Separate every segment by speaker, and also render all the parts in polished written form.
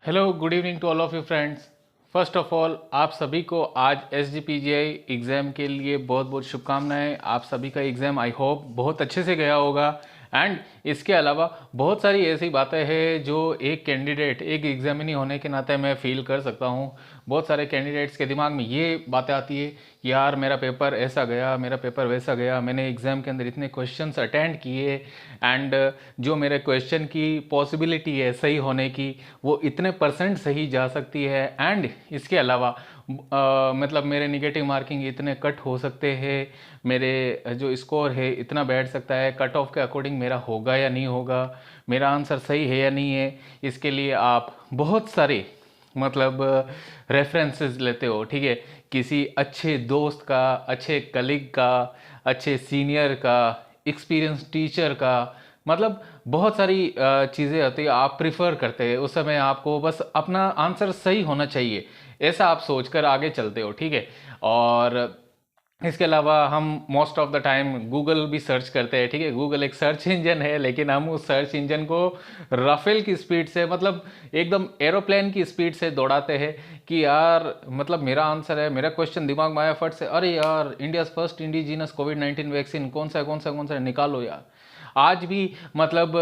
Speaker 1: Hello good evening to all of you friends. First of all आप सभी को आज SGPGI एग्ज़ाम के लिए बहुत बहुत शुभकामनाएं। आप सभी का एग्ज़ाम आई होप बहुत अच्छे से गया होगा। एंड इसके अलावा बहुत सारी ऐसी बातें हैं जो एक कैंडिडेट एक एग्जामिनी होने के नाते मैं फील कर सकता हूँ। बहुत सारे कैंडिडेट्स के दिमाग में ये बातें आती है कि यार मेरा पेपर ऐसा गया, मेरा पेपर वैसा गया, मैंने एग्ज़ाम के अंदर इतने क्वेश्चंस अटेंड किए एंड जो मेरे क्वेश्चन की पॉसिबिलिटी है सही होने की वो इतने परसेंट सही जा सकती है। एंड इसके अलावा मतलब मेरे निगेटिव मार्किंग इतने कट हो सकते हैं, मेरे जो स्कोर है इतना बैठ सकता है, कट ऑफ के अकॉर्डिंग मेरा होगा या नहीं होगा, मेरा आंसर सही है या नहीं है। इसके लिए आप बहुत सारे मतलब रेफरेंसेस लेते हो, ठीक है, किसी अच्छे दोस्त का, अच्छे कलीग का, अच्छे सीनियर का, एक्सपीरियंस टीचर का, मतलब बहुत सारी चीज़ें होती है आप प्रिफर करते हैं। उस समय आपको बस अपना आंसर सही होना चाहिए ऐसा आप सोचकर आगे चलते हो, ठीक है। और इसके अलावा हम most of the time Google भी सर्च करते हैं, ठीक है। गूगल एक सर्च इंजन है, लेकिन हम उस सर्च इंजन को राफेल की स्पीड से, मतलब एकदम एरोप्लेन की स्पीड से दौड़ाते हैं कि यार मतलब मेरा आंसर है, मेरा क्वेश्चन दिमाग में आया फट से, अरे यार इंडियाज फर्स्ट इंडिजीनस कोविड-19 वैक्सीन कौन सा है निकालो यार। आज भी मतलब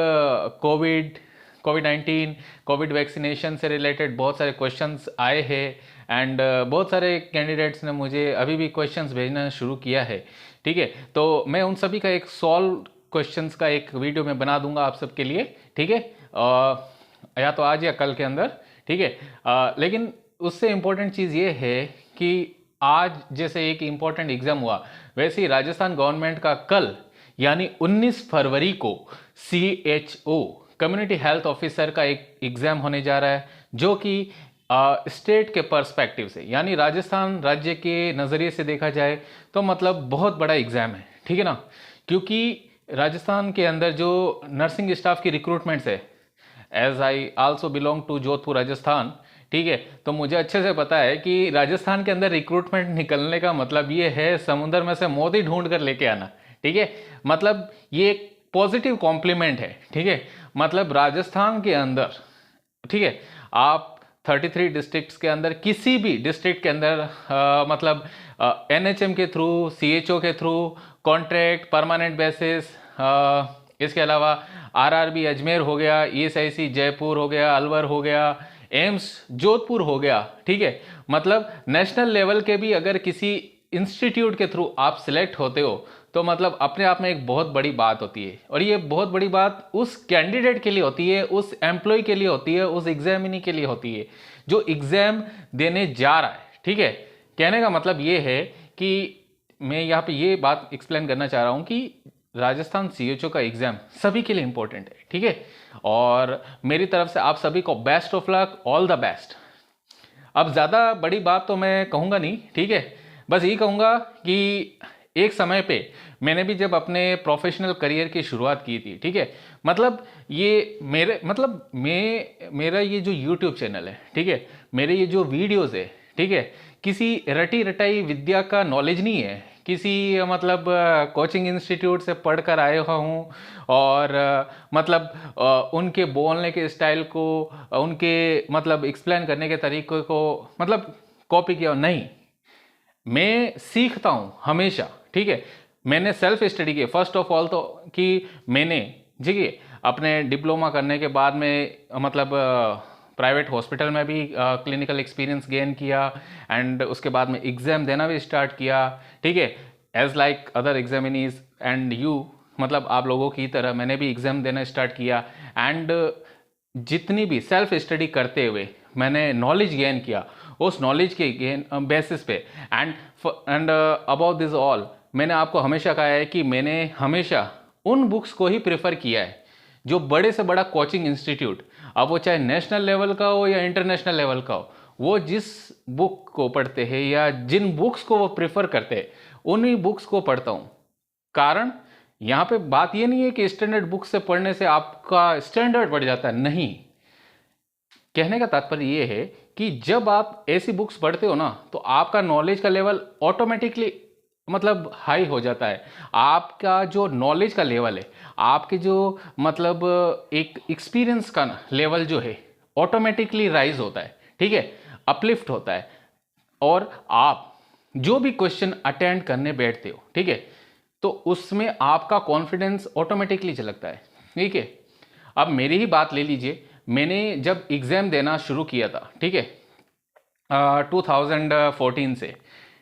Speaker 1: कोविड-19 कोविड वैक्सीनेशन से रिलेटेड बहुत सारे क्वेश्चंस आए हैं एंड बहुत सारे कैंडिडेट्स ने मुझे अभी भी क्वेश्चंस भेजना शुरू किया है, ठीक है। तो मैं उन सभी का एक सॉल्व क्वेश्चंस का एक वीडियो मैं बना दूंगा आप सबके लिए, ठीक है, या तो आज या कल के अंदर, ठीक है। लेकिन उससे इम्पोर्टेंट चीज़ ये है कि आज जैसे एक इम्पोर्टेंट एग्ज़ाम हुआ, वैसे ही राजस्थान गवर्नमेंट का कल यानी 19 फरवरी को CHO कम्युनिटी हेल्थ ऑफिसर का एक एग्ज़ाम होने जा रहा है, जो कि स्टेट के पर्सपेक्टिव से यानी राजस्थान राज्य के नज़रिए से देखा जाए तो मतलब बहुत बड़ा एग्ज़ाम है, ठीक है ना। क्योंकि राजस्थान के अंदर जो नर्सिंग स्टाफ की रिक्रूटमेंट्स है, as I also belong to Jodhpur Rajasthan, ठीक है, तो मुझे अच्छे से पता है कि राजस्थान के अंदर रिक्रूटमेंट निकलने का मतलब ये है समुद्र में से मोती ढूंढ कर लेके आना, ठीक है। मतलब ये एक पॉजिटिव कॉम्प्लीमेंट है, ठीक है। मतलब राजस्थान के अंदर, ठीक है, आप 33 डिस्ट्रिक्ट्स के अंदर किसी भी डिस्ट्रिक्ट के अंदर मतलब NHM के थ्रू, CHO के थ्रू, कॉन्ट्रैक्ट, परमानेंट बेसिस, इसके अलावा RRB अजमेर हो गया, ESIC जयपुर हो गया, अलवर हो गया, एम्स जोधपुर हो गया, ठीक है। मतलब नेशनल लेवल के भी अगर किसी इंस्टीट्यूट के थ्रू आप सिलेक्ट होते हो तो मतलब अपने आप में एक बहुत बड़ी बात होती है। और ये बहुत बड़ी बात उस कैंडिडेट के लिए होती है, उस एम्प्लॉय के लिए होती है, उस एग्जामिनी के लिए होती है जो एग्जाम देने जा रहा है, ठीक है। कहने का मतलब ये है कि मैं यहाँ पे ये बात एक्सप्लेन करना चाह रहा हूँ कि राजस्थान CHO का एग्जाम सभी के लिए इंपॉर्टेंट है, ठीक है। और मेरी तरफ से आप सभी को best of luck, all the best. अब ज़्यादा बड़ी बात तो मैं कहूँगा नहीं, ठीक है, बस यही कहूँगा कि एक समय पे मैंने भी जब अपने प्रोफेशनल करियर की शुरुआत की थी, ठीक है, मतलब ये मेरे मतलब मेरा ये जो यूट्यूब चैनल है, ठीक है, मेरे ये जो वीडियोज़ है, ठीक है, किसी रटी रटाई विद्या का नॉलेज नहीं है, किसी मतलब कोचिंग इंस्टीट्यूट से पढ़ कर आया हुआ हूँ और मतलब उनके बोलने के स्टाइल को, उनके मतलब एक्सप्लेन करने के तरीके को मतलब कॉपी किया नहीं। मैं सीखता हूँ हमेशा, ठीक है। मैंने सेल्फ स्टडी की फर्स्ट ऑफ ऑल तो कि मैंने, ठीक है, अपने डिप्लोमा करने के बाद में मतलब प्राइवेट हॉस्पिटल में भी क्लिनिकल एक्सपीरियंस गेन किया एंड उसके बाद में एग्ज़ाम देना भी स्टार्ट किया, ठीक है, as like other examinees and you, मतलब आप लोगों की तरह मैंने भी एग्ज़ाम देना स्टार्ट किया एंड जितनी भी सेल्फ स्टडी करते हुए मैंने नॉलेज गेन किया, उस नॉलेज के गेन बेसिस पे एंड अबाउट दिस ऑल मैंने आपको हमेशा कहा है कि मैंने हमेशा उन बुक्स को ही प्रेफर किया है जो बड़े से बड़ा कोचिंग इंस्टीट्यूट, अब वो चाहे नेशनल लेवल का हो या इंटरनेशनल लेवल का हो, वो जिस बुक को पढ़ते हैं या जिन बुक्स को वो प्रेफर करते हैं उन्हीं बुक्स को पढ़ता हूँ। कारण यहाँ पे बात ये नहीं है कि स्टैंडर्ड बुक से पढ़ने से आपका स्टैंडर्ड बढ़ जाता है, नहीं। कहने का तात्पर्य ये है कि जब आप ऐसी बुक्स पढ़ते हो ना तो आपका नॉलेज का लेवल ऑटोमेटिकली मतलब हाई हो जाता है। आपका जो नॉलेज का लेवल है, आपके जो मतलब एक एक्सपीरियंस का लेवल जो है ऑटोमेटिकली राइज होता है, ठीक है, अपलिफ्ट होता है, और आप जो भी क्वेश्चन अटेंड करने बैठते हो, ठीक है, तो उसमें आपका कॉन्फिडेंस ऑटोमेटिकली झलकता है, ठीक है। अब मेरी ही बात ले लीजिए, मैंने जब एग्ज़ाम देना शुरू किया था, ठीक है, 2014 से,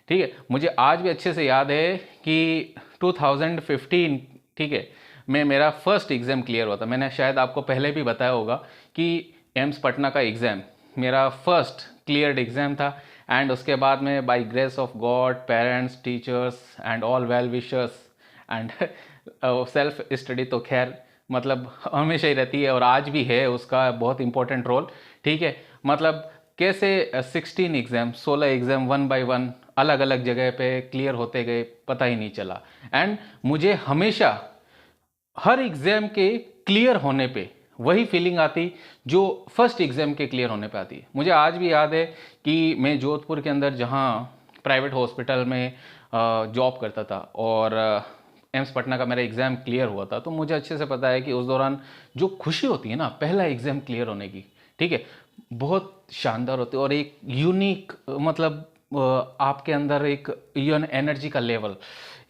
Speaker 1: ठीक है, मुझे आज भी अच्छे से याद है कि 2015, ठीक है, मैं मेरा फर्स्ट एग्ज़ाम क्लियर हुआ था। मैंने शायद आपको पहले भी बताया होगा कि एम्स पटना का एग्ज़ाम मेरा फर्स्ट क्लियर्ड एग्ज़ाम था, एंड उसके बाद में by grace of God, parents, teachers and all well wishers and self study तो खैर मतलब हमेशा ही रहती है और आज भी है उसका बहुत इंपॉर्टेंट रोल, ठीक है। मतलब कैसे 16 एग्ज़ाम, 16 एग्ज़ाम 1 बाय 1 अलग अलग जगह पे क्लियर होते गए, पता ही नहीं चला। एंड मुझे हमेशा हर एग्ज़ाम के क्लियर होने पे वही फीलिंग आती जो फर्स्ट एग्ज़ाम के क्लियर होने पे आती है। मुझे आज भी याद है कि मैं जोधपुर के अंदर जहाँ प्राइवेट हॉस्पिटल में जॉब करता था और एम्स पटना का मेरा एग्ज़ाम क्लियर हुआ था, तो मुझे अच्छे से पता है कि उस दौरान जो खुशी होती है ना पहला एग्ज़ाम क्लियर होने की, ठीक है, बहुत शानदार होती है और एक यूनिक मतलब आपके अंदर एक एनर्जी का लेवल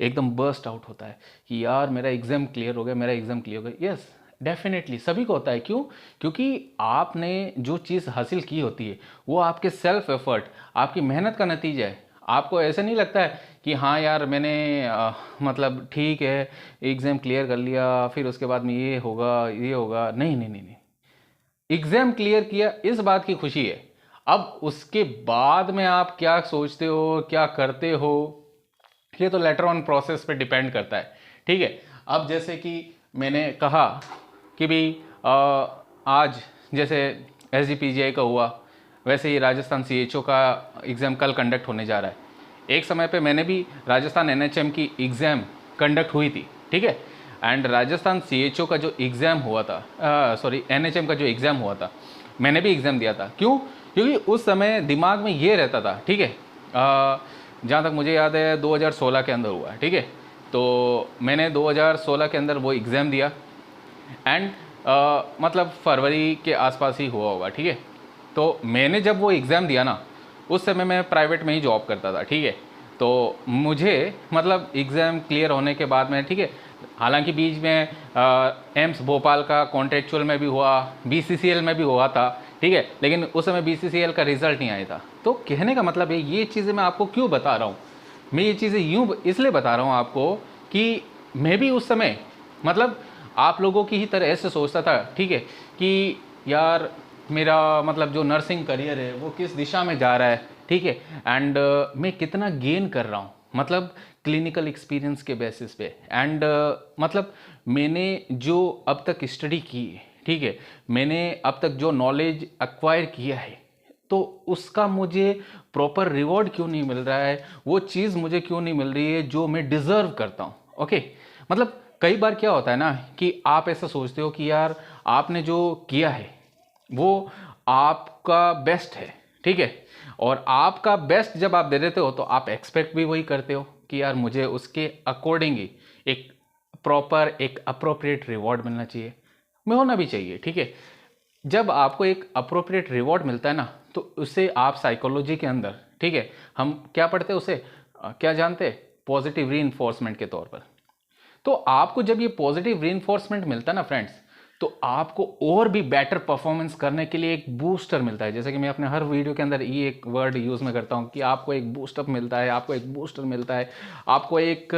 Speaker 1: एकदम बर्स्ट आउट होता है कि यार मेरा एग्ज़ाम क्लियर हो गया, मेरा एग्ज़ाम क्लियर हो गया। यस, डेफिनेटली सभी को होता है। क्यों? क्योंकि आपने जो चीज़ हासिल की होती है वो आपके सेल्फ एफर्ट, आपकी मेहनत का नतीजा है। आपको ऐसा नहीं लगता है कि हाँ यार मैंने मतलब ठीक है एग्ज़ाम क्लियर कर लिया, फिर उसके बाद में ये होगा ये होगा। नहीं नहीं नहीं नहीं, एग्ज़ाम क्लियर किया इस बात की खुशी है। अब उसके बाद में आप क्या सोचते हो, क्या करते हो, ये तो लेटर ऑन प्रोसेस पे डिपेंड करता है, ठीक है। अब जैसे कि मैंने कहा कि भाई आज जैसे SGPGI का हुआ, वैसे ही राजस्थान CHO का एग्ज़ाम कल कंडक्ट होने जा रहा है। एक समय पे मैंने भी राजस्थान NHM की एग्ज़ाम कंडक्ट हुई थी, ठीक है, एंड राजस्थान CHO का जो एग्ज़ाम हुआ था, सॉरी NHM का जो एग्ज़ाम हुआ था, मैंने भी एग्ज़ाम दिया था। क्यों? क्योंकि उस समय दिमाग में ये रहता था, ठीक है, जहाँ तक मुझे याद है 2016 के अंदर हुआ है, ठीक है, तो मैंने 2016 के अंदर वो एग्ज़ाम दिया एंड मतलब फरवरी के आसपास ही हुआ होगा, ठीक है। तो मैंने जब वो एग्ज़ाम दिया ना, उस समय मैं प्राइवेट में ही जॉब करता था, ठीक है। तो मुझे मतलब एग्ज़ाम क्लियर होने के बाद में, ठीक है, हालांकि बीच में एम्स भोपाल का कॉन्ट्रेक्चुअल में भी हुआ, BCCL में भी हुआ था, ठीक है, लेकिन उस समय BCCL का रिज़ल्ट नहीं आया था। तो कहने का मतलब है ये चीज़ें मैं आपको क्यों बता रहा हूँ, मैं ये चीज़ें यूँ इसलिए बता रहा हूँ आपको कि मैं भी उस समय मतलब आप लोगों की ही तरह ऐसे सोचता था, ठीक है, कि यार मेरा मतलब जो नर्सिंग करियर है वो किस दिशा में जा रहा है, ठीक है, एंड मैं कितना गेन कर रहा हूँ मतलब क्लिनिकल एक्सपीरियंस के बेसिस पे, एंड मतलब मैंने जो अब तक स्टडी की है, ठीक है, मैंने अब तक जो नॉलेज एक्वायर किया है, तो उसका मुझे प्रॉपर रिवॉर्ड क्यों नहीं मिल रहा है, वो चीज़ मुझे क्यों नहीं मिल रही है जो मैं डिज़र्व करता हूँ। ओके, मतलब कई बार क्या होता है ना कि आप ऐसा सोचते हो कि यार आपने जो किया है वो आपका बेस्ट है, ठीक है, और आपका बेस्ट जब आप दे देते हो तो आप एक्सपेक्ट भी वही करते हो कि यार मुझे उसके अकॉर्डिंग ही एक प्रॉपर एक अप्रोप्रिएट रिवॉर्ड मिलना चाहिए, मैं होना भी चाहिए, ठीक है। जब आपको एक अप्रोप्रिएट रिवॉर्ड मिलता है ना, तो उसे आप साइकोलॉजी के अंदर, ठीक है, हम क्या पढ़ते हैं उसे क्या जानते हैं, पॉजिटिव रीइंफोर्समेंट के तौर पर। तो आपको जब ये पॉजिटिव रीइंफोर्समेंट मिलता है ना फ्रेंड्स, तो आपको और भी बेटर परफॉर्मेंस करने के लिए एक बूस्टर मिलता है। जैसे कि मैं अपने हर वीडियो के अंदर ये एक वर्ड यूज़ में करता हूँ कि आपको एक बूस्टअप मिलता है, आपको एक बूस्टर मिलता है, आपको एक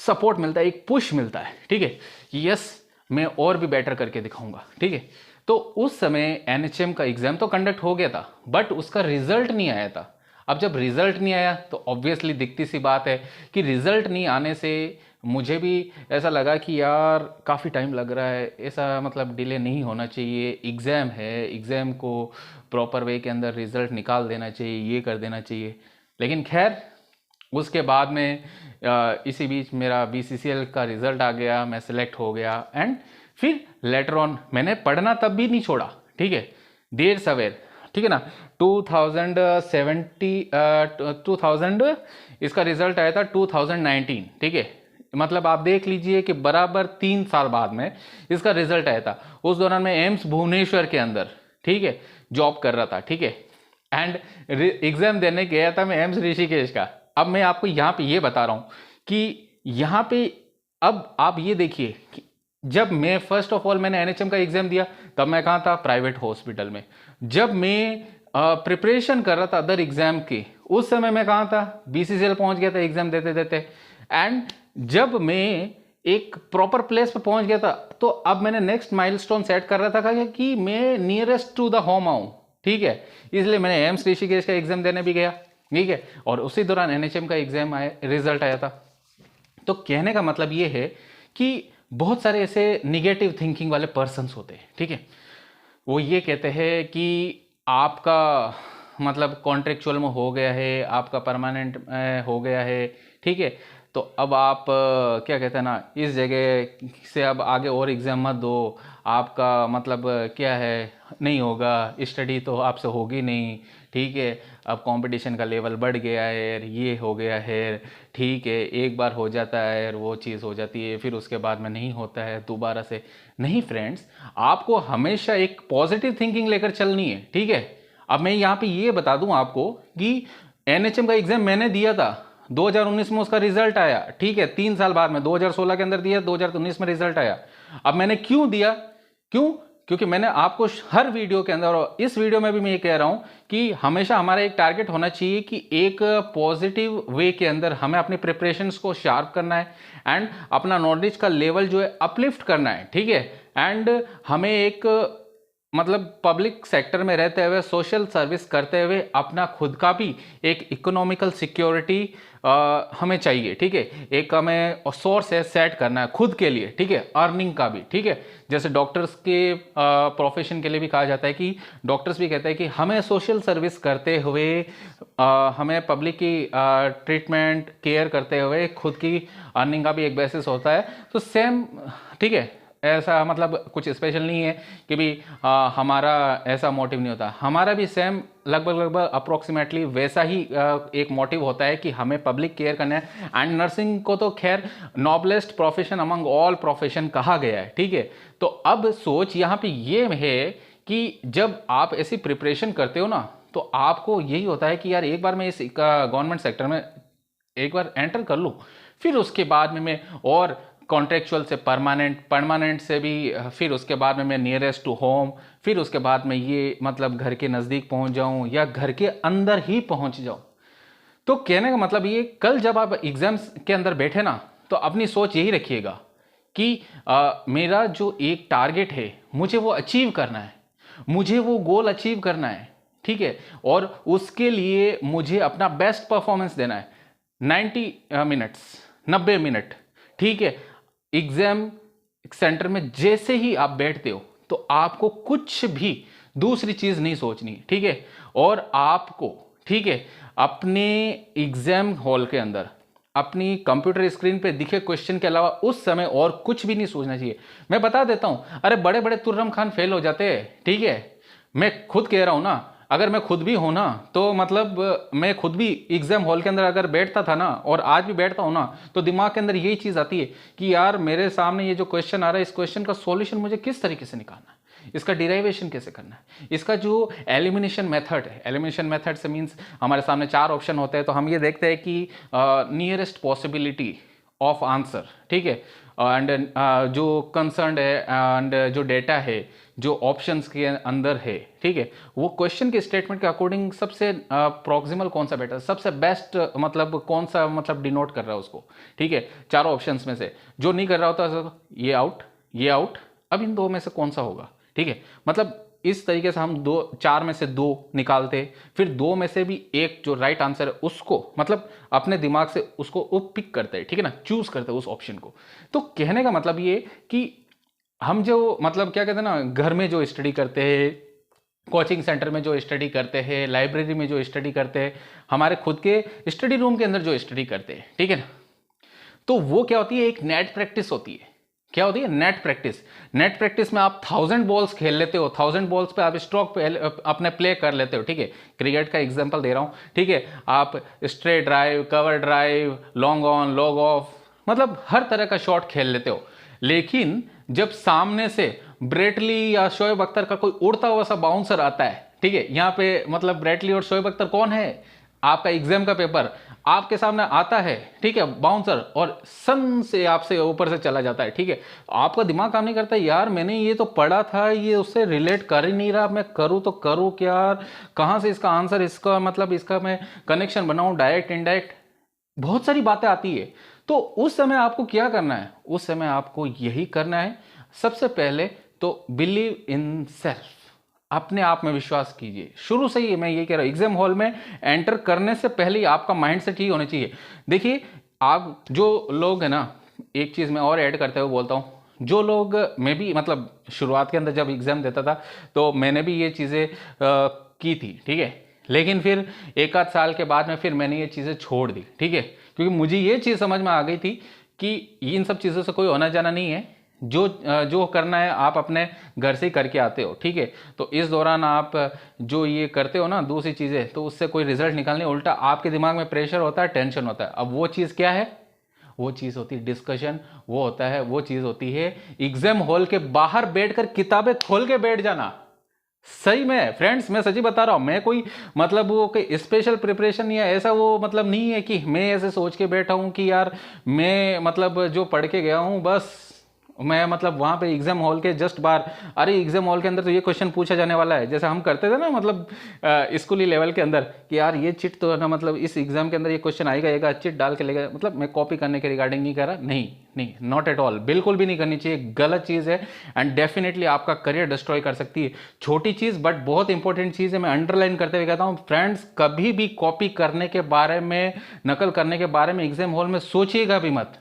Speaker 1: सपोर्ट मिलता है, एक पुश मिलता है, ठीक है, यस मैं और भी बेटर करके दिखाऊंगा, ठीक है। तो उस समय NHM का एग्ज़ाम तो कंडक्ट हो गया था, बट उसका रिजल्ट नहीं आया था। अब जब रिजल्ट नहीं आया तो ऑब्वियसली दिखती सी बात है कि रिजल्ट नहीं आने से मुझे भी ऐसा लगा कि यार काफ़ी टाइम लग रहा है, ऐसा मतलब डिले नहीं होना चाहिए, एग्ज़ाम है, एग्ज़ाम को प्रॉपर वे के अंदर रिज़ल्ट निकाल देना चाहिए, ये कर देना चाहिए। लेकिन खैर उसके बाद में इसी बीच मेरा BCCL का रिज़ल्ट आ गया, मैं सिलेक्ट हो गया, एंड फिर लेटर ऑन मैंने पढ़ना तब भी नहीं छोड़ा, ठीक है, देर सवेर, ठीक है ना। 2000 इसका रिजल्ट आया था 2019, ठीक है, मतलब आप देख लीजिए कि बराबर 3 साल बाद में इसका रिजल्ट आया था। उस दौरान मैं एम्स भुवनेश्वर के अंदर, ठीक है, जॉब कर रहा था, ठीक है, एंड एग्जाम देने गया था मैं एम्स ऋषिकेश का। अब मैं आपको यहाँ पे ये बता रहा हूँ कि यहाँ पे अब आप ये देखिए कि जब मैं फर्स्ट ऑफ ऑल मैंने एनएचएम का एग्जाम दिया तब मैं कहाँ था, प्राइवेट हॉस्पिटल में। जब मैं प्रिपरेशन कर रहा था अदर एग्जाम की, उस समय मैं कहाँ था, बीसीसीएल पहुंच गया था एग्जाम देते देते। एंड जब मैं एक प्रॉपर प्लेस पे पहुंच गया था तो अब मैंने नेक्स्ट माइलस्टोन सेट कर रहा था कि मैं नियरेस्ट टू द होम आऊं, ठीक है, इसलिए मैंने एम्स ऋषिकेश का एग्जाम देने भी गया, ठीक है, और उसी दौरान एनएचएम का एग्जाम आया, रिजल्ट आया था। तो कहने का मतलब ये है कि बहुत सारे ऐसे निगेटिव थिंकिंग वाले पर्सन्स होते हैं, ठीक है, वो ये कहते हैं कि आपका मतलब कॉन्ट्रेक्चुअल में हो गया है, आपका परमानेंट हो गया है, ठीक है, तो अब आप क्या कहते हैं ना, इस जगह से अब आगे और एग्ज़ाम मत दो, आपका मतलब क्या है, नहीं होगा, स्टडी तो आपसे होगी नहीं, ठीक है, अब कंपटीशन का लेवल बढ़ गया है, ये हो गया है, ठीक है, एक बार हो जाता है वो चीज़ हो जाती है, फिर उसके बाद में नहीं होता है दोबारा से। नहीं फ्रेंड्स, आपको हमेशा एक पॉजिटिव थिंकिंग लेकर चलनी है, ठीक है। अब मैं यहाँ पे ये बता दूं आपको कि एनएचएम का एग्जाम मैंने दिया था 2019 में, उसका रिजल्ट आया, ठीक है, 3 साल बाद में 2016 के अंदर दिया, 2019 में रिजल्ट आया। अब मैंने क्यों दिया, क्यों, क्योंकि मैंने आपको हर वीडियो के अंदर और इस वीडियो में भी मैं ये कह रहा हूं कि हमेशा हमारा एक टारगेट होना चाहिए कि एक पॉजिटिव वे के अंदर हमें अपनी प्रिपरेशंस को शार्प करना है एंड अपना नॉलेज का लेवल जो है अपलिफ्ट करना है, ठीक है, एंड हमें एक मतलब पब्लिक सेक्टर में रहते हुए, सोशल सर्विस करते हुए अपना खुद का भी एक इकोनॉमिकल सिक्योरिटी हमें चाहिए, ठीक है, एक हमें सोर्स है सेट करना है खुद के लिए, ठीक है, अर्निंग का भी, ठीक है। जैसे डॉक्टर्स के प्रोफेशन के लिए भी कहा जाता है कि डॉक्टर्स भी कहते हैं कि हमें सोशल सर्विस करते हुए हमें पब्लिक की ट्रीटमेंट केयर करते हुए खुद की अर्निंग का भी एक बेसिस होता है। तो सेम, ठीक है, ऐसा मतलब कुछ स्पेशल नहीं है कि भी हमारा ऐसा मोटिव नहीं होता, हमारा भी सेम लगभग अप्रोक्सीमेटली वैसा ही एक मोटिव होता है कि हमें पब्लिक केयर करना है। एंड नर्सिंग को तो खैर noblest profession among all profession कहा गया है, ठीक है। तो अब सोच यहाँ पे ये है कि जब आप ऐसी प्रिपरेशन करते हो ना, तो आपको यही होता है कि यार एक बार मैं इस गवर्नमेंट सेक्टर में एक बार एंटर कर लूँ, फिर उसके बाद में मैं और कॉन्ट्रेक्चुअल से परमानेंट से भी, फिर उसके बाद में मैं नियरेस्ट टू होम, फिर उसके बाद में ये मतलब घर के नज़दीक पहुंच जाऊं या घर के अंदर ही पहुंच जाऊं। तो कहने का मतलब ये, कल जब आप एग्जाम्स के अंदर बैठे ना, तो अपनी सोच यही रखिएगा कि मेरा जो एक टारगेट है मुझे वो अचीव करना है, मुझे वो गोल अचीव करना है, ठीक है, और उसके लिए मुझे अपना बेस्ट परफॉर्मेंस देना है। 90 मिनट, ठीक है, एग्जाम सेंटर में जैसे ही आप बैठते हो तो आपको कुछ भी दूसरी चीज नहीं सोचनी, ठीक है, और आपको, ठीक है, अपने एग्जाम हॉल के अंदर अपनी कंप्यूटर स्क्रीन पे दिखे क्वेश्चन के अलावा उस समय और कुछ भी नहीं सोचना चाहिए। मैं बता देता हूं, अरे बड़े बड़े तुर्रम खान फेल हो जाते हैं, ठीक है, मैं खुद कह रहा हूं ना, अगर मैं खुद भी हूं ना, तो मतलब मैं खुद भी एग्जाम हॉल के अंदर अगर बैठता था ना, और आज भी बैठता हूं ना, तो दिमाग के अंदर यही चीज आती है कि यार मेरे सामने ये जो क्वेश्चन आ रहा है, इस क्वेश्चन का सॉल्यूशन मुझे किस तरीके से निकालना है, इसका डिराइवेशन कैसे करना है, इसका जो एलिमिनेशन मेथड है, एलिमिनेशन मेथड से मीन्स हमारे सामने 4 ऑप्शन होते हैं, तो हम ये देखते हैं कि नियरेस्ट पॉसिबिलिटी ऑफ आंसर, ठीक है, एंड जो कंसर्न है एंड जो डेटा है जो ऑप्शंस के अंदर है, ठीक है, वो क्वेश्चन के स्टेटमेंट के अकॉर्डिंग सबसे प्रॉक्सिमल कौन सा बेटर, सबसे बेस्ट मतलब कौन सा मतलब डिनोट कर रहा है उसको, ठीक है, 4 ऑप्शंस में से जो नहीं कर रहा होता, ये आउट, ये आउट, अब इन 2 में से कौन सा होगा, ठीक है, मतलब इस तरीके से हम 4 में से 2 निकालते, फिर 2 में से भी एक जो राइट आंसर है उसको मतलब अपने दिमाग से उसको पिक करते हैं, ठीक है ना, चूज करते हैं उस ऑप्शन को। तो कहने का मतलब ये कि हम जो मतलब क्या कहते हैं ना, घर में जो स्टडी करते हैं, कोचिंग सेंटर में जो स्टडी करते हैं, लाइब्रेरी में जो स्टडी करते हैं, हमारे खुद के स्टडी रूम के अंदर जो स्टडी करते हैं, ठीक है ना, तो वो क्या होती है, एक नेट प्रैक्टिस होती है। क्या होती है, नेट प्रैक्टिस। नेट प्रैक्टिस में आप 1000 बॉल्स खेल लेते हो, 1000 बॉल्स पे आप स्ट्रोक पे अपने प्ले कर लेते हो, ठीक है, क्रिकेट का एग्जांपल दे रहा हूं, ठीक है, आप straight drive, cover drive, long on, log of, मतलब हर तरह का शॉट खेल लेते हो। लेकिन जब सामने से ब्रेटली या शोएब अख्तर का कोई उड़ता हुआ सा बाउंसर आता है, ठीक है, यहाँ पे मतलब ब्रेटली और शोएब अख्तर कौन है, आपका एग्जाम का पेपर आपके सामने आता है, ठीक है, बाउंसर, और सन से आपसे ऊपर से चला जाता है, ठीक है, आपका दिमाग काम नहीं करता, यार मैंने ये तो पढ़ा था, ये उससे रिलेट कर ही नहीं रहा, मैं करूँ तो करूँ क्या यार, कहाँ से इसका आंसर, इसका मतलब इसका मैं कनेक्शन बनाऊँ, डायरेक्ट इनडायरेक्ट, बहुत सारी बातें आती है। तो उस समय आपको क्या करना है, उस समय आपको यही करना है, सबसे पहले तो बिलीव इन सेल्फ, अपने आप में विश्वास कीजिए। शुरू से ही मैं ये कह रहा हूँ, एग्जाम हॉल में एंटर करने से पहले ही आपका माइंड सेट ही होना चाहिए। देखिए, आप जो लोग है ना, एक चीज़ मैं और ऐड करते हुए बोलता हूँ, जो लोग, मैं भी मतलब शुरुआत के अंदर जब एग्ज़ाम देता था तो मैंने भी ये चीज़ें की थी, ठीक है, लेकिन फिर एक आध साल के बाद में फिर मैंने ये चीज़ें छोड़ दी, ठीक है, क्योंकि मुझे ये चीज़ समझ में आ गई थी कि इन सब चीज़ों से कोई आना जाना नहीं है, जो करना है आप अपने घर से ही करके आते हो, ठीक है। तो इस दौरान आप जो ये करते हो ना दूसरी चीज़ें, तो उससे कोई रिजल्ट निकालने, उल्टा आपके दिमाग में प्रेशर होता है, टेंशन होता है। अब वो चीज़ क्या है, वो चीज़ होती है डिस्कशन, वो चीज़ होती है एग्जाम हॉल के बाहर बैठकर किताबें खोल के बैठ जाना। सही में फ्रेंड्स, मैं सच्ची बता रहा हूं, मैं कोई मतलब वो कोई स्पेशल प्रिपरेशन या ऐसा वो मतलब नहीं है कि मैं ऐसे सोच के बैठा हूं कि यार मैं मतलब जो पढ़ के गया हूं बस मैं मतलब वहां पे एग्जाम हॉल के जस्ट बाहर, अरे एग्जाम हॉल के अंदर तो ये क्वेश्चन पूछा जाने वाला है, जैसे हम करते थे ना मतलब स्कूली लेवल के अंदर कि यार ये चिट तो है ना, मतलब इस एग्जाम के अंदर ये क्वेश्चन आएगा, चिट डाल के लेगा, मतलब मैं कॉपी करने के रिगार्डिंग नहीं कर रहा, नहीं नहीं, नॉट एट ऑल, बिल्कुल भी नहीं करनी चाहिए, गलत चीज़ है एंड डेफिनेटली आपका करियर डिस्ट्रॉय कर सकती है। छोटी चीज़ बट बहुत इंपॉर्टेंट चीज़ है, मैं अंडरलाइन करते हुए कहता हूँ फ्रेंड्स, कभी भी कॉपी करने के बारे में, नकल करने के बारे में एग्जाम हॉल में सोचिएगा भी मत,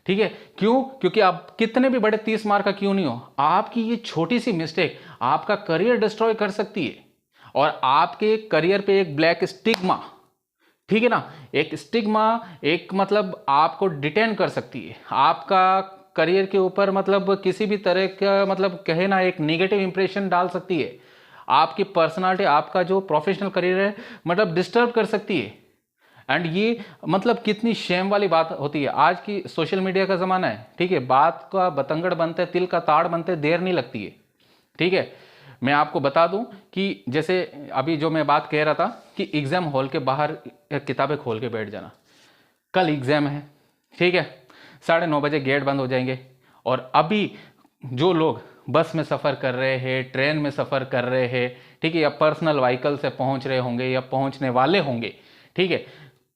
Speaker 1: ठीक है। क्यों? क्योंकि आप कितने भी बड़े 30 मार्क का क्यों नहीं हो, आपकी ये छोटी सी मिस्टेक आपका करियर डिस्ट्रॉय कर सकती है और आपके करियर पे एक ब्लैक स्टिग्मा, ठीक है ना, एक स्टिग्मा, एक मतलब आपको डिटेन कर सकती है, आपका करियर के ऊपर मतलब किसी भी तरह का मतलब कहे ना एक नेगेटिव इंप्रेशन डाल सकती है, आपकी पर्सनालिटी, आपका जो प्रोफेशनल करियर है मतलब डिस्टर्ब कर सकती है। एंड ये मतलब कितनी शेम वाली बात होती है, आज की सोशल मीडिया का ज़माना है, ठीक है, बात का बतंगड़ बनते, तिल का ताड़ बनते देर नहीं लगती है, ठीक है। मैं आपको बता दूं कि जैसे अभी जो मैं बात कह रहा था कि एग्ज़ाम हॉल के बाहर किताबें खोल के बैठ जाना, कल एग्ज़ाम है, ठीक है, 9:30 बजे गेट बंद हो जाएंगे, और अभी जो लोग बस में सफ़र कर रहे हैं, ट्रेन में सफ़र कर रहे हैं, ठीक है, या पर्सनल व्हीकल से पहुंच रहे होंगे या पहुंचने वाले होंगे, ठीक है,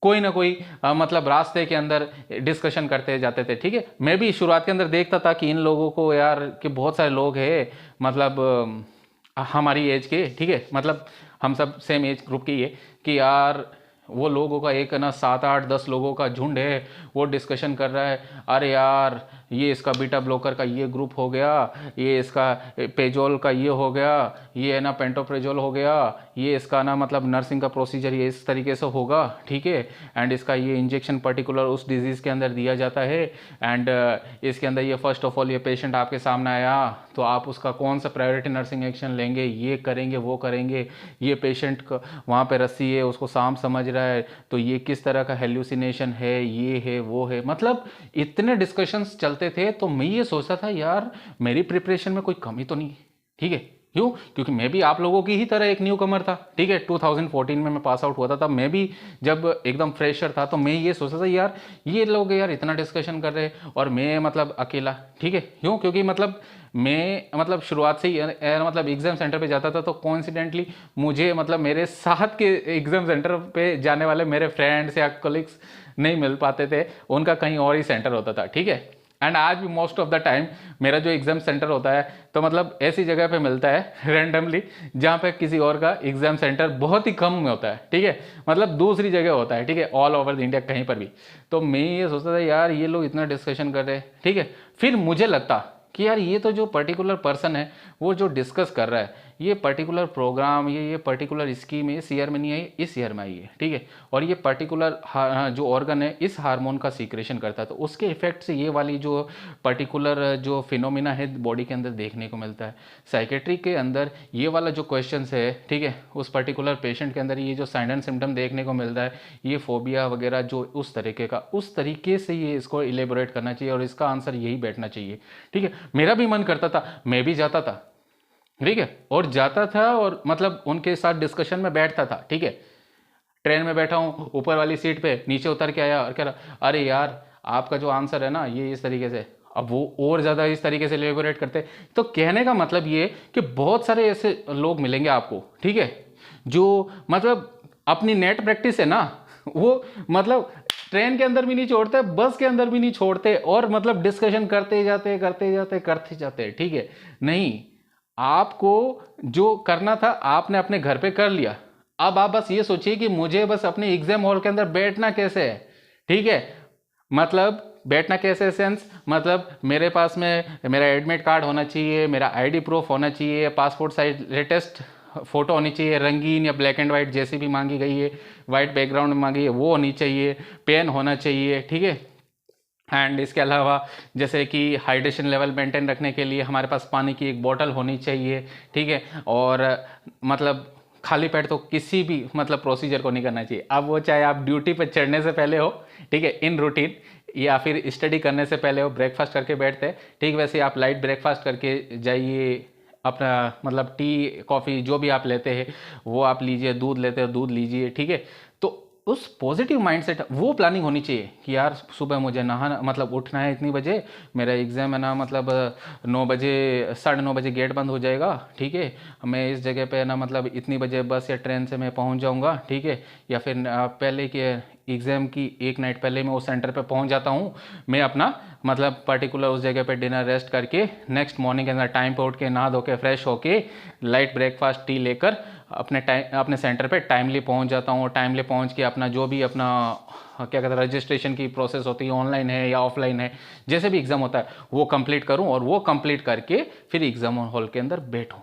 Speaker 1: कोई ना कोई मतलब रास्ते के अंदर डिस्कशन करते जाते थे, ठीक है। मैं भी शुरुआत के अंदर देखता था कि इन लोगों को यार कि बहुत सारे लोग हैं मतलब हमारी एज के, ठीक है, मतलब हम सब सेम एज ग्रुप के ही है कि यार वो लोगों का एक ना 7, 8, 10 लोगों का झुंड है, वो डिस्कशन कर रहा है, अरे यार ये इसका बीटा ब्लॉकर का ये ग्रुप हो गया, ये इसका पेजोल का ये हो गया, ये है ना पेंटोप्रेजोल हो गया, ये इसका ना मतलब नर्सिंग का प्रोसीजर ये इस तरीके से होगा, ठीक है, एंड इसका ये इंजेक्शन पर्टिकुलर उस डिजीज़ के अंदर दिया जाता है, एंड इसके अंदर ये फर्स्ट ऑफ ऑल ये पेशेंट आपके सामने आया तो आप उसका कौन सा प्रायोरिटी नर्सिंग एक्शन लेंगे, ये करेंगे वो करेंगे, ये पेशेंट को वहाँ पे रस्सी है उसको सांप समझ रहा है तो ये किस तरह का हेल्यूसिनेशन है, ये है वो है, मतलब इतने डिस्कशंस चलते थे। तो मैं ये सोचता था यार मेरी प्रिपरेशन में कोई कमी तो नहीं, ठीक है, क्यों? क्योंकि मैं भी आप लोगों की ही तरह एक न्यू कमर था, ठीक है, 2014 में मैं पास आउट हुआ था, तब मैं भी जब एकदम फ्रेशर था तो मैं ये सोचता था यार ये लोग यार इतना डिस्कशन कर रहे हैं और मैं मतलब अकेला, ठीक है, क्यों? क्योंकि मतलब मैं मतलब शुरुआत से ही मतलब एग्ज़ाम सेंटर पे जाता था तो कोइंसिडेंटली मुझे मतलब मेरे साथ के एग्ज़ाम सेंटर पे जाने वाले मेरे फ्रेंड्स या कलीग्स नहीं मिल पाते थे, उनका कहीं और ही सेंटर होता था, ठीक है। एंड आज भी मोस्ट ऑफ द टाइम मेरा जो एग्ज़ाम सेंटर होता है तो मतलब ऐसी जगह पे मिलता है रैंडमली जहाँ पे किसी और का एग्ज़ाम सेंटर बहुत ही कम में होता है, ठीक है, मतलब दूसरी जगह होता है, ठीक है, ऑल ओवर द इंडिया कहीं पर भी। तो मैं ये सोचता था यार ये लोग इतना डिस्कशन कर रहे हैं, ठीक है, फिर मुझे लगता कि यार ये तो जो पर्टिकुलर पर्सन है वो जो डिस्कस कर रहा है ये पर्टिकुलर प्रोग्राम, ये पर्टिकुलर स्कीम है, इस ईयर में नहीं आई, इस ईयर में आई है, ठीक है। और ये पर्टिकुलर जो ऑर्गन है इस हार्मोन का सीक्रेशन करता है, तो उसके इफेक्ट से ये वाली जो पर्टिकुलर जो फिनोमिना है बॉडी के अंदर देखने को मिलता है। साइकेट्री के अंदर ये वाला जो क्वेश्चन है, ठीक है, उस पर्टिकुलर पेशेंट के अंदर ये जो साइन एंड सिम्टम देखने को मिलता है, ये फोबिया वगैरह जो उस तरीके का, उस तरीके से ये इसको इलेबोरेट करना चाहिए और इसका आंसर यही बैठना चाहिए, ठीक है। मेरा भी मन करता था, मैं भी जाता था, ठीक है, और जाता था और मतलब उनके साथ डिस्कशन में बैठता था, ठीक है। ट्रेन में बैठा हूँ ऊपर वाली सीट पे, नीचे उतर के आया और कह रहा अरे यार आपका जो आंसर है ना ये इस तरीके से, अब वो और ज़्यादा इस तरीके से एलेबोरेट करते। तो कहने का मतलब ये कि बहुत सारे ऐसे लोग मिलेंगे आपको, ठीक है, जो मतलब अपनी नेट प्रैक्टिस है ना वो मतलब ट्रेन के अंदर भी नहीं छोड़ते, बस के अंदर भी नहीं छोड़ते, और मतलब डिस्कशन करते जाते करते जाते करते जाते, ठीक है। नहीं, आपको जो करना था आपने अपने घर पे कर लिया, अब आप बस ये सोचिए कि मुझे बस अपने एग्जाम हॉल के अंदर बैठना कैसे है, ठीक है। मतलब बैठना कैसे सेंस, मतलब मेरे पास में मेरा एडमिट कार्ड होना चाहिए, मेरा आईडी प्रूफ होना चाहिए, पासपोर्ट साइज लेटेस्ट फोटो होनी चाहिए, रंगीन या ब्लैक एंड वाइट जैसी भी मांगी गई है, वाइट बैकग्राउंड में मांगी है वो होनी चाहिए, पेन होना चाहिए, ठीक है। एंड इसके अलावा जैसे कि हाइड्रेशन लेवल मेंटेन रखने के लिए हमारे पास पानी की एक बोतल होनी चाहिए, ठीक है। और मतलब खाली पेट तो किसी भी मतलब प्रोसीजर को नहीं करना चाहिए, अब वो चाहे आप ड्यूटी पर चढ़ने से पहले हो, ठीक है, इन रूटीन, या फिर स्टडी करने से पहले हो, ब्रेकफास्ट करके बैठते हैं, ठीक, वैसे आप लाइट ब्रेकफास्ट करके जाइए, अपना मतलब टी कॉफ़ी जो भी आप लेते हैं वो आप लीजिए, दूध लेते हो दूध लीजिए, ठीक है। तो उस पॉजिटिव माइंडसेट वो प्लानिंग होनी चाहिए कि यार सुबह मुझे नहाना मतलब उठना है इतनी बजे, मेरा एग्ज़ाम है ना मतलब 9 बजे 9:30 बजे गेट बंद हो जाएगा, ठीक है, मैं इस जगह पे ना मतलब इतनी बजे बस या ट्रेन से मैं पहुंच जाऊंगा, ठीक है। या फिर पहले के एग्ज़ाम की एक नाइट पहले मैं उस सेंटर पे पहुंच जाता हूँ, मैं अपना मतलब पर्टिकुलर उस जगह पे डिनर रेस्ट करके नेक्स्ट मॉर्निंग के अंदर टाइम पे उठ के नहा धो के फ्रेश होके लाइट ब्रेकफास्ट टी लेकर अपने सेंटर पे टाइमली पहुंच जाता हूँ। टाइमली पहुंच के अपना जो भी अपना क्या कहते हैं रजिस्ट्रेशन की प्रोसेस होती है, ऑनलाइन है या ऑफलाइन है, जैसे भी एग्ज़ाम होता है वो कंप्लीट करूँ और वो कंप्लीट करके फिर एग्ज़ाम हॉल के अंदर बैठूँ।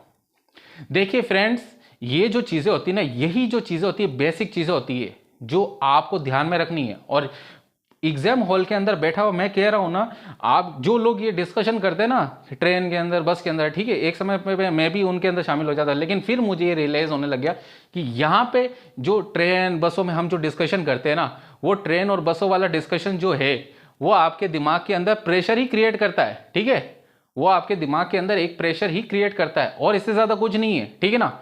Speaker 1: देखिए फ्रेंड्स, ये जो चीज़ें होती है ना, यही जो चीज़ें होती है बेसिक चीज़ें होती है जो आपको ध्यान में रखनी है। और एग्जाम हॉल के अंदर बैठा हुआ मैं कह रहा हूं ना, आप जो लोग ये डिस्कशन करते हैं ना ट्रेन के अंदर बस के अंदर, ठीक है, एक समय पे मैं भी उनके अंदर शामिल हो जाता, लेकिन फिर मुझे ये रियलाइज होने लग गया कि यहाँ पे जो ट्रेन बसों में हम जो डिस्कशन करते हैं ना, वो ट्रेन और बसों वाला डिस्कशन जो है वो आपके दिमाग के अंदर प्रेशर ही क्रिएट करता है, ठीक है। वो आपके दिमाग के अंदर एक प्रेशर ही क्रिएट करता है और इससे ज्यादा कुछ नहीं है, ठीक है ना।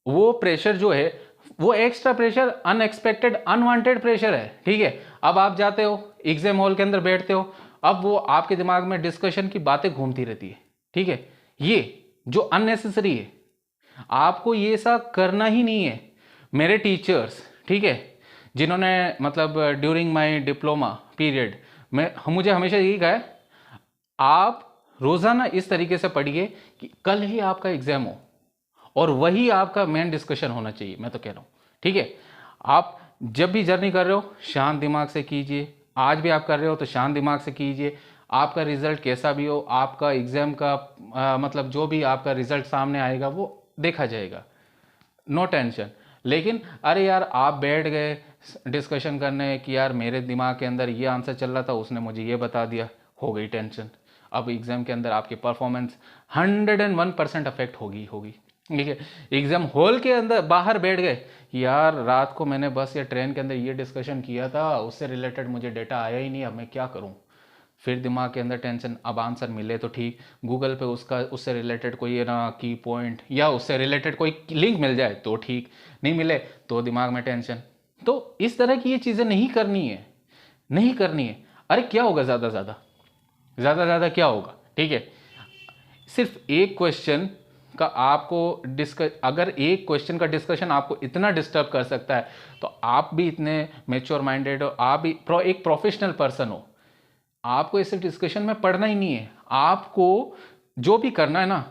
Speaker 1: वो प्रेशर जो है वो extra pressure, unexpected unwanted pressure है, ठीक है। अब आप जाते हो एग्जाम हॉल के अंदर बैठते हो, अब वो आपके दिमाग में डिस्कशन की बातें घूमती रहती है, ठीक है, ये जो अननेसेसरी है, आपको ये सब करना ही नहीं है। मेरे टीचर्स, ठीक है, जिन्होंने मतलब ड्यूरिंग माय डिप्लोमा पीरियड में मुझे हमेशा यही कहा है, आप रोजाना इस तरीके से पढ़िए कि कल ही आपका एग्जाम हो और वही आपका मेन डिस्कशन होना चाहिए, मैं तो कह रहा हूं, ठीक है। आप जब भी जर्नी कर रहे हो शांत दिमाग से कीजिए, आज भी आप कर रहे हो तो शांत दिमाग से कीजिए। आपका रिजल्ट कैसा भी हो, आपका एग्जाम का मतलब जो भी आपका रिजल्ट सामने आएगा वो देखा जाएगा, नो टेंशन। लेकिन अरे यार आप बैठ गए डिस्कशन करने कि यार मेरे दिमाग के अंदर ये आंसर चल रहा था, उसने मुझे ये बता दिया, हो गई टेंशन। अब एग्जाम के अंदर आपकी परफॉर्मेंस 101% अफेक्ट होगी, ठीक है। एग्जाम हॉल के अंदर बाहर बैठ गए, यार रात को मैंने बस या ट्रेन के अंदर ये डिस्कशन किया था, उससे रिलेटेड मुझे डेटा आया ही नहीं, अब मैं क्या करूं। फिर दिमाग के अंदर टेंशन, अब आंसर मिले तो ठीक, गूगल पे उससे रिलेटेड कोई ना की पॉइंट या उससे रिलेटेड कोई लिंक मिल जाए तो ठीक, नहीं मिले तो दिमाग में टेंशन। तो इस तरह की ये चीज़ें नहीं करनी है, नहीं करनी है। अरे क्या होगा ज़्यादा ज़्यादा क्या होगा, ठीक है। सिर्फ एक क्वेश्चन का आपको अगर एक क्वेश्चन का डिस्कशन आपको इतना डिस्टर्ब कर सकता है तो आप भी इतने मैच्योर माइंडेड हो, आप भी एक प्रोफेशनल पर्सन हो, आपको इस डिस्कशन में पढ़ना ही नहीं है। आपको जो भी करना है ना,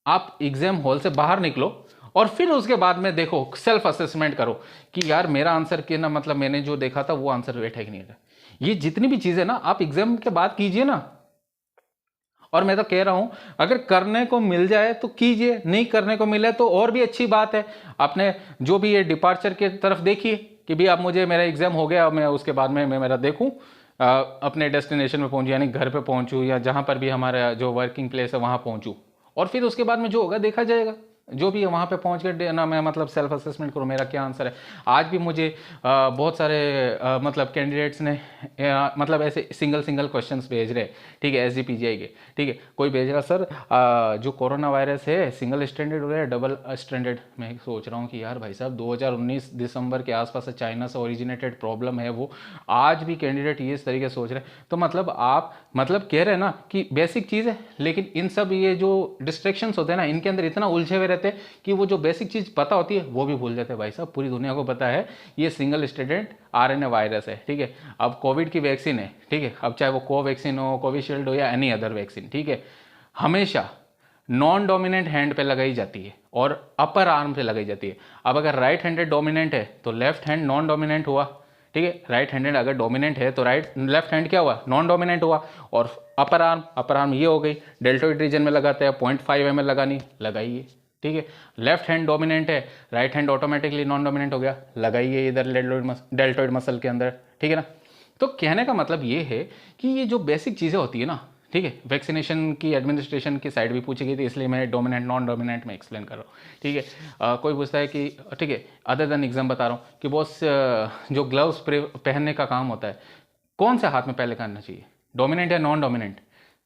Speaker 1: आप एग्जाम हॉल से बाहर निकलो और फिर उसके बाद में देखो, सेल्फ असेसमेंट करो कि यार मेरा आंसर के ना मतलब मैंने जो देखा था वो आंसर वेट है कि नहीं है। ये जितनी भी चीजें ना आप एग्जाम के बाद कीजिए ना, और मैं तो कह रहा हूं अगर करने को मिल जाए तो कीजिए, नहीं करने को मिले तो और भी अच्छी बात है। आपने जो भी ये डिपार्चर की तरफ देखिए कि भी आप मुझे मेरा एग्जाम हो गया, मैं उसके बाद में मैं मेरा देखूं अपने डेस्टिनेशन में पहुंचूं, यानी घर पे पहुंचूं या जहां पर भी हमारा जो वर्किंग प्लेस है वहां पहुंचूं, और फिर उसके बाद में जो होगा देखा जाएगा। जो भी है वहाँ पे पहुँच कर ना मैं मतलब सेल्फ असेसमेंट करूँ मेरा क्या आंसर है। आज भी मुझे बहुत सारे मतलब कैंडिडेट्स ने मतलब ऐसे सिंगल सिंगल क्वेश्चंस भेज रहे, ठीक है, SGPGI के, ठीक है, कोई भेज रहा सर जो कोरोना वायरस है सिंगल स्टैंडर्ड हो रहा है डबल स्टैंडर्ड। मैं सोच रहा हूँ कि यार भाई साहब 2019 दिसंबर के आसपास से चाइना से ओरिजिनेटेड प्रॉब्लम है वो, आज भी कैंडिडेट ये इस तरीके से सोच रहे हैं। तो मतलब आप मतलब कह रहे हैं ना कि बेसिक चीज़ है, लेकिन इन सब ये जो डिस्ट्रैक्शंस होते हैं ना इनके अंदर इतना उलझे हुए रहते हैं कि वो जो बेसिक चीज़ पता होती है वो भी भूल जाते हैं। भाई साहब पूरी दुनिया को पता है ये सिंगल स्टैंडर्ड RNA वायरस है, ठीक है। अब कोविड की वैक्सीन है, ठीक है, अब चाहे वो कोवैक्सीन हो, कोविशील्ड हो या एनी अदर वैक्सीन, ठीक है, हमेशा नॉन डोमिनेंट हैंड पे लगाई जाती है और अपर आर्म पे लगाई जाती है। अब अगर राइट हैंडेड डोमिनेंट है तो लेफ्ट हैंड नॉन डोमिनेंट हुआ, ठीक है, राइट हैंडेड अगर डोमिनेंट है तो लेफ्ट हैंड क्या हुआ, नॉन डोमिनेंट हुआ। और अपर आर्म ये हो गई, डेल्टोइड रीजन में लगाते हैं, 0.5 ml लगानी, लगाइए, ठीक है। लेफ्ट हैंड डोमिनेंट है, right hand automatically non dominant हो गया, लगाइए इधर डेल्टोइड मसल के अंदर, ठीक है ना। तो कहने का मतलब ये है कि ये जो बेसिक चीज़ें होती है ना, ठीक है, वैक्सीनेशन की एडमिनिस्ट्रेशन की साइड भी पूछी गई थी, इसलिए मैं डोमिनेंट नॉन डोमिनेंट में एक्सप्लेन कर रहा हूँ, ठीक है। कोई पूछता है कि ठीक है अदर देन एग्जाम बता रहा हूँ कि बॉस जो ग्लव्स पहनने का काम होता है कौन से हाथ में पहले करना चाहिए, डोमिनेंट या नॉन डोमिनेंट।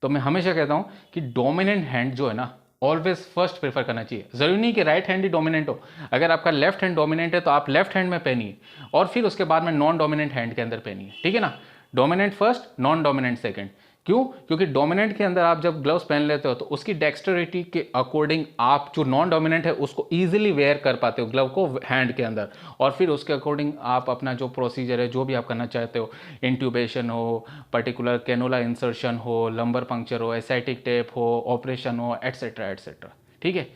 Speaker 1: तो मैं हमेशा कहता हूँ कि डोमिनेंट हैंड जो है ना ऑलवेज फर्स्ट प्रेफर करना चाहिए। जरूरी नहीं कि राइट हैंड ही डोमिनेंट हो, अगर आपका लेफ्ट हैंड डोमिनेंट है तो आप लेफ्ट हैंड में पहनिए और फिर उसके बाद में नॉन डोमिनेंट हैंड के अंदर पहनिए, ठीक है ना। Dominant first, non dominant second. क्यों? क्योंकि डोमिनेंट के अंदर आप जब ग्लव्स पहन लेते हो तो उसकी डेक्स्टरिटी के अकॉर्डिंग आप जो नॉन डोमिनेंट है उसको इजीली वेयर कर पाते हो ग्लव को हैंड के अंदर, और फिर उसके अकॉर्डिंग आप अपना जो प्रोसीजर है जो भी आप करना चाहते हो, इंट्यूबेशन हो, पर्टिकुलर कैनुला इंसर्शन हो, लंबर पंक्चर हो, एसाइटिक टेप हो, ऑपरेशन हो, एटसेट्रा एटसेट्रा, ठीक है।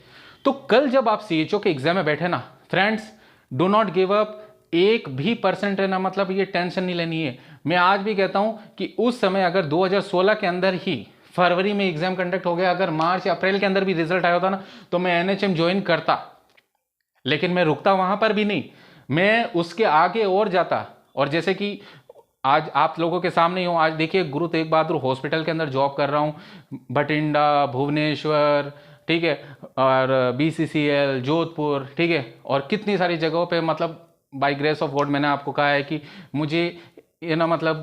Speaker 1: तो कल जब आप CHO के एग्जाम में बैठे ना friends, do not give up, 1% है ना, मतलब ये टेंशन नहीं लेनी है। मैं आज भी कहता हूं कि उस समय अगर 2016 के अंदर ही फरवरी में एग्जाम कंडक्ट हो गया, अगर मार्च या अप्रैल के अंदर भी रिजल्ट आया होता ना तो मैं NHM ज्वाइन करता, लेकिन मैं रुकता वहां पर भी नहीं, मैं उसके आगे और जाता। और जैसे कि आज आप लोगों के सामने ही हूं, आज देखिए गुरु तेग बहादुर हॉस्पिटल के अंदर जॉब कर रहा हूं, बठिंडा, भुवनेश्वर, ठीक है, और BCCL जोधपुर, ठीक है, और कितनी सारी जगहों पे, मतलब बाय ग्रेस ऑफ गॉड मैंने आपको कहा है कि मुझे ये ना मतलब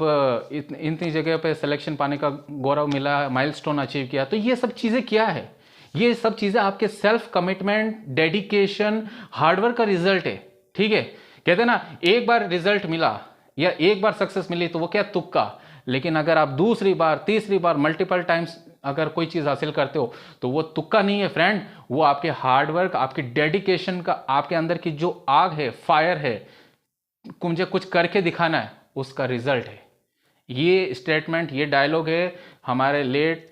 Speaker 1: इतनी जगह पे सिलेक्शन पाने का गौरव मिला, माइलस्टोन अचीव किया। तो ये सब चीज़ें क्या है, ये सब चीज़ें आपके सेल्फ कमिटमेंट, डेडिकेशन, हार्डवर्क का रिजल्ट है, ठीक है। कहते हैं ना एक बार रिजल्ट मिला या एक बार सक्सेस मिली तो वो क्या तुक्का, लेकिन अगर आप दूसरी बार, तीसरी बार, मल्टीपल टाइम्स अगर कोई चीज़ हासिल करते हो तो वो तुक्का नहीं है फ्रेंड, वो आपके हार्डवर्क, आपके डेडिकेशन का, आपके अंदर की जो आग है, फायर है, मुझे कुछ करके दिखाना है, उसका रिजल्ट है। ये स्टेटमेंट, ये डायलॉग है हमारे late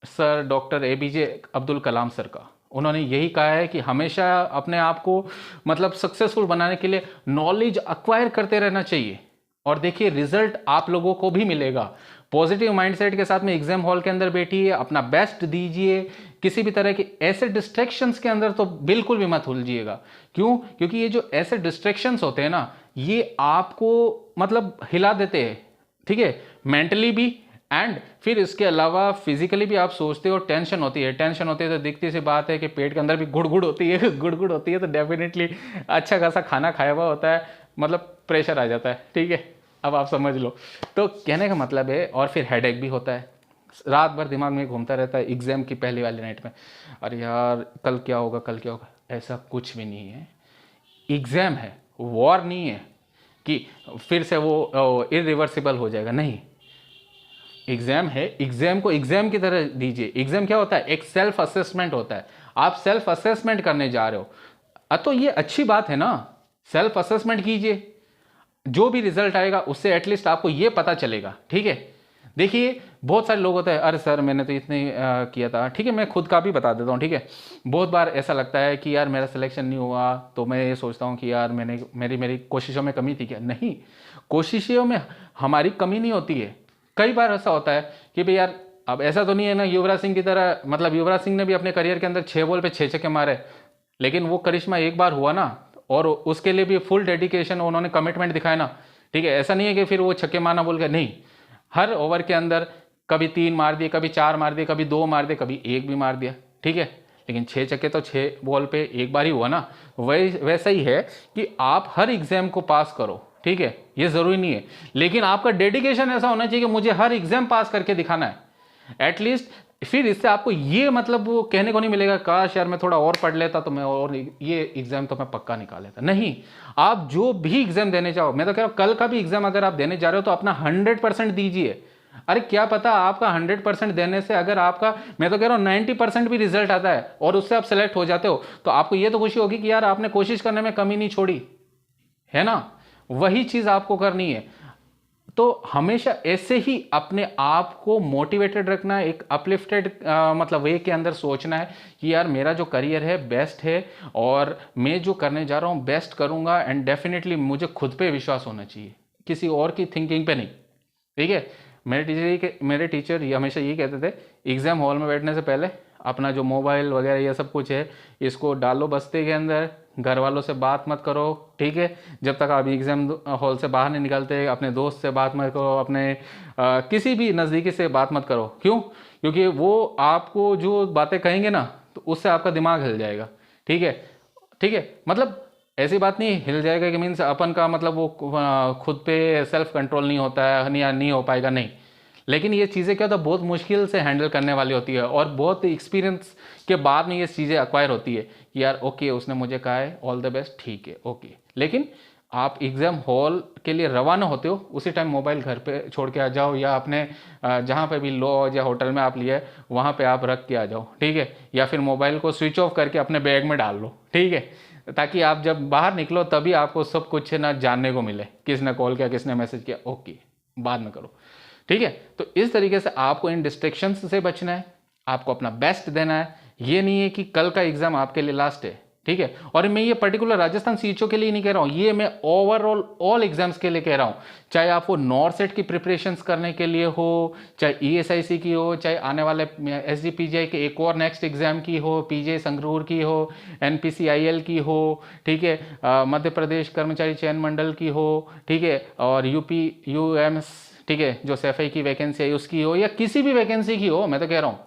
Speaker 1: sir doctor APJ Abdul Kalam sir का। उन्होंने यही कहा है कि हमेशा अपने आप को मतलब सक्सेसफुल बनाने के लिए नॉलेज अक्वायर करते रहना चाहिए, और देखिए रिजल्ट आप लोगों को भी मिलेगा। पॉजिटिव माइंडसेट के साथ में एग्जाम हॉल के अंदर बैठिए, अपना बेस्ट दीजिए, किसी भी तरह के ऐसे डिस्ट्रैक्शंस के अंदर तो बिल्कुल भी मत उलझिएगा। क्यों? क्योंकि ये जो ऐसे डिस्ट्रैक्शंस होते हैं ना ये आपको मतलब हिला देते हैं, ठीक है, मेंटली भी, एंड फिर इसके अलावा फिजिकली भी। आप सोचते हो टेंशन होती है, टेंशन होती है तो दिखती सी बात है कि पेट के अंदर भी गुड़गुड़ होती है, गुड़गुड़ होती है तो डेफिनेटली अच्छा खासा खाना खाया हुआ होता है, मतलब प्रेशर आ जाता है, ठीक है, अब आप समझ लो। तो कहने का मतलब है, और फिर हेडेक भी होता है, रात भर दिमाग में घूमता रहता है एग्जाम की पहली वाली नाइट में, अरे यार कल क्या होगा, कल क्या होगा। ऐसा कुछ भी नहीं है, एग्जाम है, वॉर नहीं है कि फिर से वो इरिवर्सिबल हो जाएगा, नहीं। एग्जाम है, एग्जाम को एग्जाम की तरह दीजिए। एग्जाम क्या होता है, एक सेल्फ असेसमेंट होता है, आप सेल्फ असेसमेंट करने जा रहे हो, तो ये अच्छी बात है ना, सेल्फ असेसमेंट कीजिए, जो भी रिजल्ट आएगा उससे एटलीस्ट आपको ये पता चलेगा, ठीक है। देखिए बहुत सारे लोग होते हैं, अरे सर मैंने तो इतने किया था, ठीक है, मैं खुद का भी बता देता हूँ, ठीक है। बहुत बार ऐसा लगता है कि यार मेरा सिलेक्शन नहीं हुआ तो मैं ये सोचता हूँ कि यार मेरी कोशिशों में कमी थी क्या, नहीं, कोशिशों में हमारी कमी नहीं होती है। कई बार ऐसा होता है कि भाई यार अब ऐसा तो नहीं है ना युवराज सिंह की तरह, मतलब युवराज सिंह ने भी अपने करियर के अंदर 6 बॉल पे 6 छक्के मारे, लेकिन वो करिश्मा एक बार हुआ ना, और उसके लिए भी फुल डेडिकेशन उन्होंने कमिटमेंट दिखाया ना, ठीक है। ऐसा नहीं है कि फिर वो छक्के मारना बोल के, नहीं, हर ओवर के अंदर कभी 3 मार दिए, कभी 4 मार दिए, कभी 2 मार दिए, कभी 1 भी मार दिया, ठीक है। लेकिन 6 छक्के तो 6 बॉल पे एक बार ही हुआ ना। वैसा ही है कि आप हर एग्जाम को पास करो, ठीक है, ये जरूरी नहीं है, लेकिन आपका डेडिकेशन ऐसा होना चाहिए कि मुझे हर एग्जाम पास करके दिखाना है एटलीस्ट। फिर इससे आपको ये मतलब वो कहने को नहीं मिलेगा काश यार मैं थोड़ा और पढ़ लेता तो मैं और ये एग्जाम तो मैं पक्का निकाल लेता। नहीं, आप जो भी एग्जाम देने चाहो, मैं तो कह रहा हूं कल का भी एग्जाम अगर आप देने जा रहे हो तो अपना 100% दीजिए। अरे क्या पता आपका 100% देने से अगर आपका, मैं तो कह रहा हूं 90% भी रिजल्ट आता है और उससे आप सेलेक्ट हो जाते हो, तो आपको ये तो खुशी होगी कि यार आपने कोशिश करने में कमी नहीं छोड़ी, है ना। वही चीज आपको करनी है। तो हमेशा ऐसे ही अपने आप को मोटिवेटेड रखना है, एक अपलिफ्टेड मतलब वे के अंदर सोचना है कि यार मेरा जो करियर है बेस्ट है और मैं जो करने जा रहा हूँ बेस्ट करूँगा, एंड डेफिनेटली मुझे खुद पे विश्वास होना चाहिए, किसी और की थिंकिंग पे नहीं, ठीक है। मेरे टीचर ये हमेशा ये कहते थे, एग्ज़ाम हॉल में बैठने से पहले अपना जो मोबाइल वगैरह ये सब कुछ है इसको डालो बस्ते के अंदर, घर वालों से बात मत करो, ठीक है। जब तक आप एग्ज़ाम हॉल से बाहर नहीं निकलते अपने दोस्त से बात मत करो, अपने किसी भी नज़दीकी से बात मत करो। क्यों? क्योंकि वो आपको जो बातें कहेंगे ना तो उससे आपका दिमाग हिल जाएगा, ठीक है, ठीक है। मतलब ऐसी बात नहीं हिल जाएगा कि मीन्स अपन का मतलब वो खुद पे सेल्फ कंट्रोल नहीं होता है नहीं हो पाएगा, नहीं। लेकिन ये चीज़ें क्या होता है बहुत मुश्किल से हैंडल करने वाली होती है और बहुत एक्सपीरियंस के बाद में ये चीज़ें एक्वायर होती है कि यार ओके उसने मुझे कहा है ऑल द बेस्ट, ठीक है, ओके। लेकिन आप एग्ज़ाम हॉल के लिए रवाना होते हो उसी टाइम मोबाइल घर पे छोड़ के आ जाओ, या अपने जहाँ पे भी लॉज या होटल में आप लिए वहाँ पे आप रख के आ जाओ, ठीक है। या फिर मोबाइल को स्विच ऑफ करके अपने बैग में डाल लो, ठीक है, ताकि आप जब बाहर निकलो तभी आपको सब कुछ ना जानने को मिले, किसने कॉल किया, किसने मैसेज किया, ओके बाद में करो, ठीक है। तो इस तरीके से आपको इन डिस्ट्रैक्शंस से बचना है, आपको अपना बेस्ट देना है। ये नहीं है कि कल का एग्जाम आपके लिए लास्ट है, ठीक है। और मैं ये पर्टिकुलर राजस्थान सीईओ के लिए नहीं कह रहा हूँ, ये मैं ओवरऑल ऑल एग्जाम्स के लिए कह रहा हूँ। चाहे आप वो नॉर्थ सेट की प्रिपरेशंस करने के लिए हो, चाहे ईएसआईसी की हो, चाहे आने वाले एसजीपीजीआई के एक और नेक्स्ट एग्जाम की हो, पीजे संगरूर की हो, एनपीसीआईएल की हो, ठीक है, मध्य प्रदेश कर्मचारी चयन मंडल की हो, ठीक है, और यूपी यूएम्स, ठीक है, जो सैफई की वैकेंसी है उसकी हो, या किसी भी वैकेंसी की हो, मैं तो कह रहा हूँ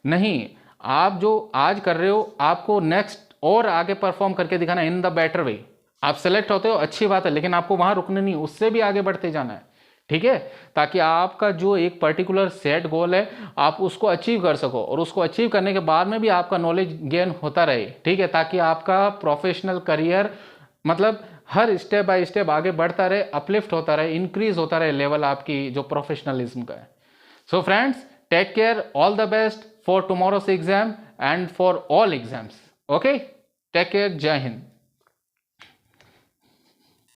Speaker 1: नहीं, आप जो आज कर रहे हो आपको नेक्स्ट और आगे परफॉर्म करके दिखाना इन द बेटर वे। आप सेलेक्ट होते हो अच्छी बात है, लेकिन आपको वहां रुकना नहीं, उससे भी आगे बढ़ते जाना है, ठीक है, ताकि आपका जो एक पर्टिकुलर सेट गोल है आप उसको अचीव कर सको, और उसको अचीव करने के बाद में भी आपका नॉलेज गेन होता रहे, ठीक है, ताकि आपका प्रोफेशनल करियर मतलब हर स्टेप बाय स्टेप आगे बढ़ता रहे, अपलिफ्ट होता रहे, इंक्रीज होता रहे लेवल आपकी जो प्रोफेशनलिज्म का है। So friends, take care, all the best for tomorrow's exam and for all exams. Okay, take care, जय हिंद।